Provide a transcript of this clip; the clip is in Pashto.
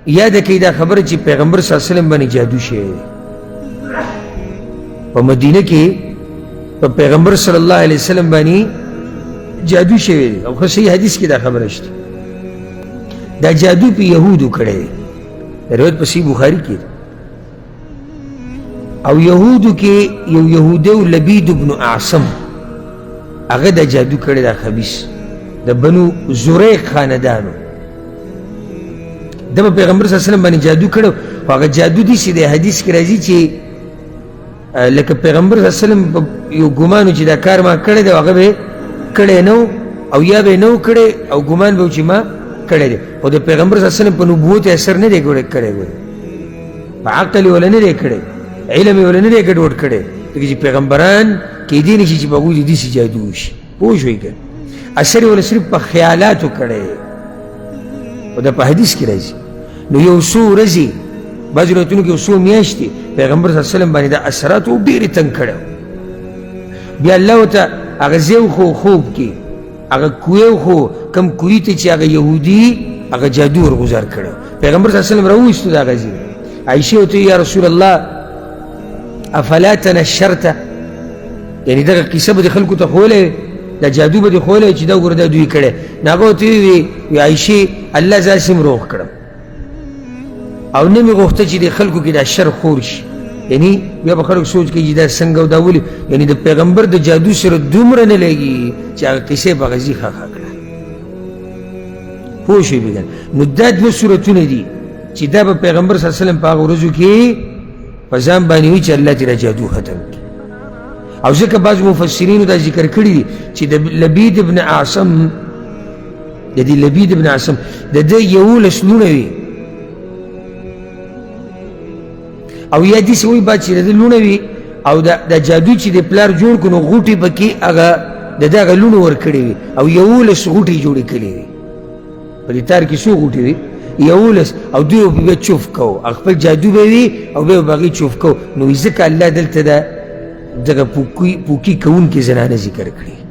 یاد کړئ دا خبره چې پیغمبر صلی الله علیه وسلم باندې جادو شوی دی په مدینه کې په پیغمبر صلی الله علیه وسلم باندې جادو شوی دی او خو صحیح حدیث کې دا خبره شته دا جادو په یهودو کړی دی روایت په صحیح بخاري کې او یهودو کې یو یهودی لبید بن اعصم هغه دا جادو کړی دا خبیث د بنو زریق خاندانو د پیغمبر صلی الله علیه وسلم باندې جادو کړو هغه جادو دي چې د حدیث کې راځي چې لکه پیغمبر صلی الله علیه وسلم یو ګمان چې دا کار ما کړی دی هغه به کړی نو او یا به نو کړی او ګمان به چې ما کړی دی او د پیغمبر صلی الله علیه وسلم په نبوت اثر نه دی کړی په عقل ولا نه دی کړی علم ولا نه دی ګډوډ کړی چې پیغمبران کې دي نشي چې بغوی دي سي جادو شي پوه شوي که اثر ولا صرف په خیالاتو کړی او دا په حدیث کې راځي نو یو څو ورځې بعضې روایتونو کې یو څو میاشتې پیغمبر صلی الله علیه وسلم باندې دا اثرات و ډېرې تنګ کړی بیا الله ورته هغه ځای وښو خوب کې هغه کوی وښو کوم کوی ته چې هغه یهودي هغه جادو ورګزار کړی پیغمبر صلی الله علیه وسلم راوویستو د هغه ځای عایشې ورته یا رسول الله افلا تنشرته یعنې دغه قصه به دې خلکو ته ښولی دا جادو به دې ښولی چې دا ګوره دا دوی کړی نو هغه ورته وویې عایشې الله زه هسې روغ کړم او نه مې غوښته چې د خلکو کې دا شر خور شي یعنی بیا به خلک سوچ کوي چې دا څنګه او دا ولې یعنی د پیغمبر د جادو سره دومره نه لګي چې هغه قصې به غزي ښه کړه پوه شوې بېګانه نو دا دوه صورتونه دي چې دا به پیغمبر صلی الله علیه وسلم په هغه ورځو کې په ځان باندې وي چې الله دې را جادو ختم کړي او ځکه بعض مفسرینو دا ذکر کړي دي چې د لبید ابن اعصم د دې لبید ابن اعصم د ده 11 لوڼه وي او یا داسې وایي بعد چې د ده لوڼه وي او دا جادو چې د پلار جوړ کړو نو غوټې پکې هغه د ده هغه لوڼو ورکړې وي او 11 غوټې جوړې کړې وي په دې تار کې څو غوټې وي 11 او دوی به بیا چوف کوو خپل جادو به وي او بیا به هغې چوف کوو نو ځکه الله دلته دغه پوکي کوونکې زنانه ذکر کړي